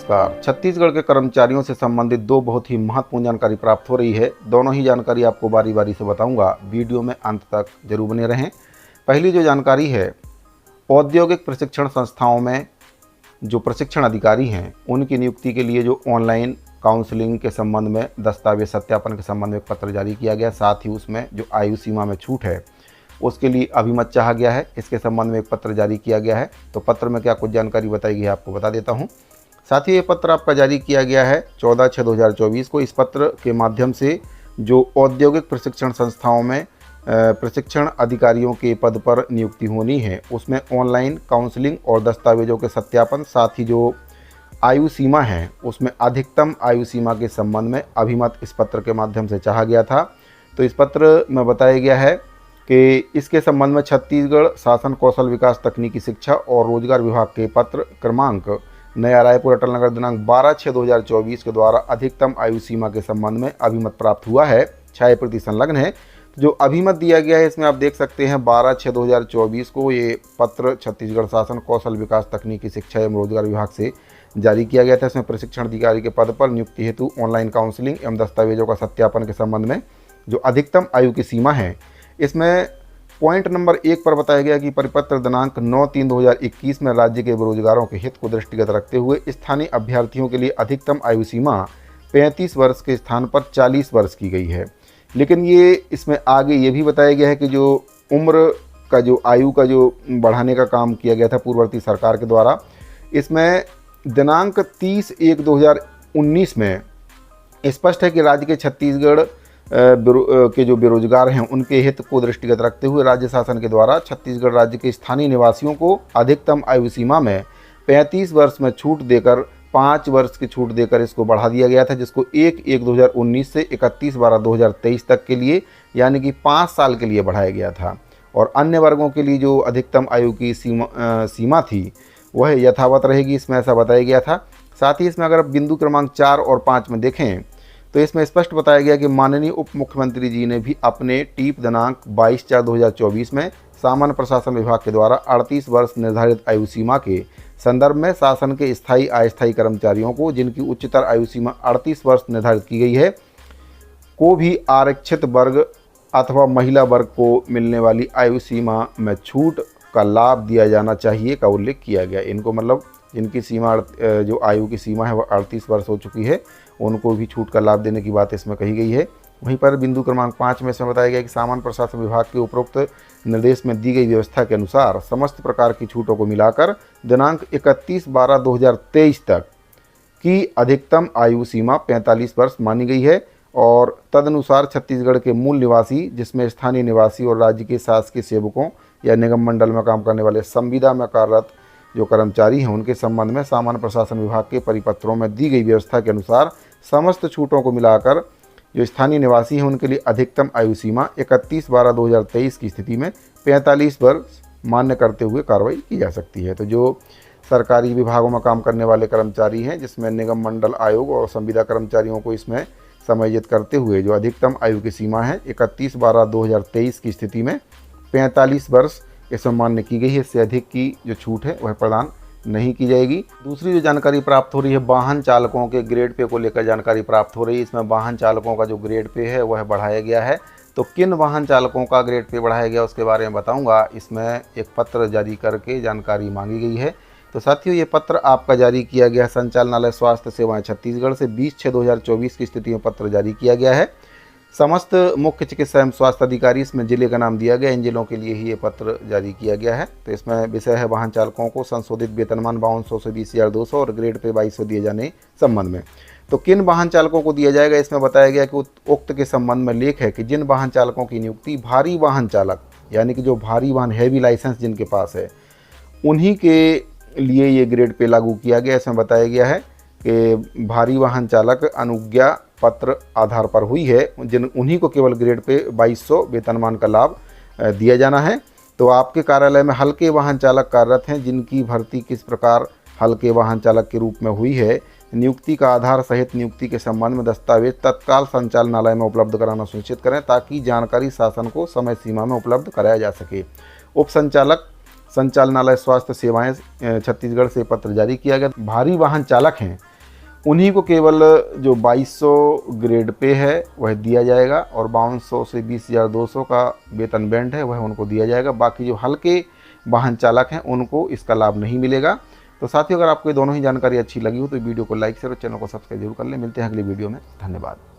नमस्कार। छत्तीसगढ़ के कर्मचारियों से संबंधित दो बहुत ही महत्वपूर्ण जानकारी प्राप्त हो रही है। दोनों ही जानकारी आपको बारी बारी से बताऊंगा, वीडियो में अंत तक जरूर बने रहें। पहली जो जानकारी है, औद्योगिक प्रशिक्षण संस्थाओं में जो प्रशिक्षण अधिकारी हैं उनकी नियुक्ति के लिए जो ऑनलाइन काउंसलिंग के संबंध में दस्तावेज सत्यापन के संबंध में एक पत्र जारी किया गया। साथ ही उसमें जो आयु सीमा में छूट है उसके लिए अभिमत चाहा गया है। इसके संबंध में एक पत्र जारी किया गया है। तो पत्र में क्या कुछ जानकारी बताई गई है आपको बता देता हूं। साथ ही ये पत्र आपका जारी किया गया है 14/6/2024 को। इस पत्र के माध्यम से जो औद्योगिक प्रशिक्षण संस्थाओं में प्रशिक्षण अधिकारियों के पद पर नियुक्ति होनी है उसमें ऑनलाइन काउंसलिंग और दस्तावेजों के सत्यापन, साथ ही जो आयु सीमा है उसमें अधिकतम आयु सीमा के संबंध में अभिमत इस पत्र के माध्यम से चाहा गया था। तो इस पत्र में बताया गया है कि इसके संबंध में छत्तीसगढ़ शासन कौशल विकास तकनीकी शिक्षा और रोजगार विभाग के पत्र क्रमांक नया रायपुर अटल नगर दिनांक 12/6/2024 के द्वारा अधिकतम आयु सीमा के संबंध में अभिमत प्राप्त हुआ है। 6 प्रति संलग्न है। जो अभिमत दिया गया है इसमें आप देख सकते हैं 12/6/2024 को ये पत्र छत्तीसगढ़ शासन कौशल विकास तकनीकी शिक्षा एवं रोजगार विभाग से जारी किया गया था। इसमें प्रशिक्षण अधिकारी के पद पर नियुक्ति हेतु ऑनलाइन काउंसलिंग एवं दस्तावेजों का सत्यापन के संबंध में जो अधिकतम आयु की सीमा है, इसमें पॉइंट नंबर 1 पर बताया गया कि परिपत्र दिनांक 9/3/2021 में राज्य के बेरोजगारों के हित को दृष्टिगत रखते हुए स्थानीय अभ्यर्थियों के लिए अधिकतम आयु सीमा 35 वर्ष के स्थान पर 40 वर्ष की गई है। लेकिन ये इसमें आगे ये भी बताया गया है कि जो उम्र का जो आयु का जो बढ़ाने का काम किया गया था पूर्ववर्ती सरकार के द्वारा, इसमें दिनांक 30/1/2019 में स्पष्ट है कि राज्य के छत्तीसगढ़ के जो बेरोजगार हैं उनके हित को दृष्टिगत रखते हुए राज्य शासन के द्वारा छत्तीसगढ़ राज्य के स्थानीय निवासियों को अधिकतम आयु सीमा में 35 वर्ष में छूट देकर 5 वर्ष की छूट देकर इसको बढ़ा दिया गया था, जिसको 1/1/2019 से 31/12/2023 तक के लिए यानी कि 5 साल के लिए बढ़ाया गया था। और अन्य वर्गों के लिए जो अधिकतम आयु की सीमा थी वह यथावत रहेगी, इसमें ऐसा बताया गया था। साथ ही इसमें अगर आप बिंदु क्रमांक 4 और 5 में देखें तो इसमें स्पष्ट बताया गया कि माननीय उप मुख्यमंत्री जी ने भी अपने टीप दिनांक 22/4/2024 में सामान्य प्रशासन विभाग के द्वारा 38 वर्ष निर्धारित आयु सीमा के संदर्भ में शासन के स्थायी अस्थायी कर्मचारियों को जिनकी उच्चतर आयु सीमा 38 वर्ष निर्धारित की गई है को भी आरक्षित वर्ग अथवा महिला वर्ग को मिलने वाली आयु सीमा में छूट का लाभ दिया जाना चाहिए का उल्लेख किया गया। इनको मतलब जिनकी सीमा जो आयु की सीमा है वह 38 वर्ष हो चुकी है उनको भी छूट का लाभ देने की बात इसमें कही गई है। वहीं पर बिंदु क्रमांक 5 में इसमें बताया गया कि सामान्य प्रशासन विभाग के उपरोक्त निर्देश में दी गई व्यवस्था के अनुसार समस्त प्रकार की छूटों को मिलाकर दिनांक 31/12/2023 तक की अधिकतम आयु सीमा 45 वर्ष मानी गई है। और तदनुसार छत्तीसगढ़ के मूल निवासी जिसमें स्थानीय निवासी और राज्य के शासकीय सेवकों या निगम मंडल में काम करने वाले संविदा में कार्यरत जो कर्मचारी हैं उनके संबंध में सामान्य प्रशासन विभाग के परिपत्रों में दी गई व्यवस्था के अनुसार समस्त छूटों को मिलाकर जो स्थानीय निवासी हैं उनके लिए अधिकतम आयु सीमा 31/12/2023 की स्थिति में 45 वर्ष मान्य करते हुए कार्रवाई की जा सकती है। तो जो सरकारी विभागों में काम करने वाले कर्मचारी हैं जिसमें निगम मंडल आयोग और संविदा कर्मचारियों को इसमें समायोजित करते हुए जो अधिकतम आयु की सीमा है 31/12/2023 की स्थिति में 45 वर्ष इसमें मान्य की गई है। इससे अधिक की जो छूट है वह प्रदान नहीं की जाएगी। दूसरी जो जानकारी प्राप्त हो रही है वाहन चालकों के ग्रेड पे को लेकर जानकारी प्राप्त हो रही है। इसमें वाहन चालकों का जो ग्रेड पे है वह बढ़ाया गया है। तो किन वाहन चालकों का ग्रेड पे बढ़ाया गया उसके बारे में बताऊंगा। इसमें एक पत्र जारी करके जानकारी मांगी गई है। तो साथियों ये पत्र आपका जारी किया गया संचालनालय स्वास्थ्य सेवाएं छत्तीसगढ़ से 20/6/2024 की स्थिति में पत्र जारी किया गया है। समस्त मुख्य चिकित्सा एवं स्वास्थ्य अधिकारी, इसमें जिले का नाम दिया गया, इन जिलों के लिए ही ये पत्र जारी किया गया है। तो इसमें विषय है वाहन चालकों को संशोधित वेतनमान 5200 से 20,200 और ग्रेड पे 2200 दिए जाने संबंध में। तो किन वाहन चालकों को दिया जाएगा इसमें बताया गया कि उक्त के संबंध में लेख है कि जिन वाहन चालकों की नियुक्ति भारी वाहन चालक यानी कि जो भारी वाहन हैवी लाइसेंस जिनके पास है उन्हीं के लिए ये ग्रेड पे लागू किया गया। इसमें बताया गया है कि भारी वाहन चालक अनुज्ञा पत्र आधार पर हुई है उन्हीं को केवल ग्रेड पे 2200 वेतनमान का लाभ दिया जाना है। तो आपके कार्यालय में हल्के वाहन चालक कार्यरत हैं जिनकी भर्ती किस प्रकार हल्के वाहन चालक के रूप में हुई है, नियुक्ति का आधार सहित नियुक्ति के संबंध में दस्तावेज तत्काल संचालनालय में उपलब्ध कराना सुनिश्चित करें ताकि जानकारी शासन को समय सीमा में उपलब्ध कराया जा सके। उप संचालक संचालनालय स्वास्थ्य सेवाएं छत्तीसगढ़ से पत्र जारी किया गया। भारी वाहन चालक हैं उन्हीं को केवल जो 2200 ग्रेड पे है वह दिया जाएगा और 5200 से 20,200 का वेतन बैंड है वह उनको दिया जाएगा। बाकी जो हल्के वाहन चालक हैं उनको इसका लाभ नहीं मिलेगा। तो साथियों, अगर आपको ये दोनों ही जानकारी अच्छी लगी हो तो वीडियो को लाइक शेयर और चैनल को सब्सक्राइब जरूर कर लें। मिलते हैं अगली वीडियो में। धन्यवाद।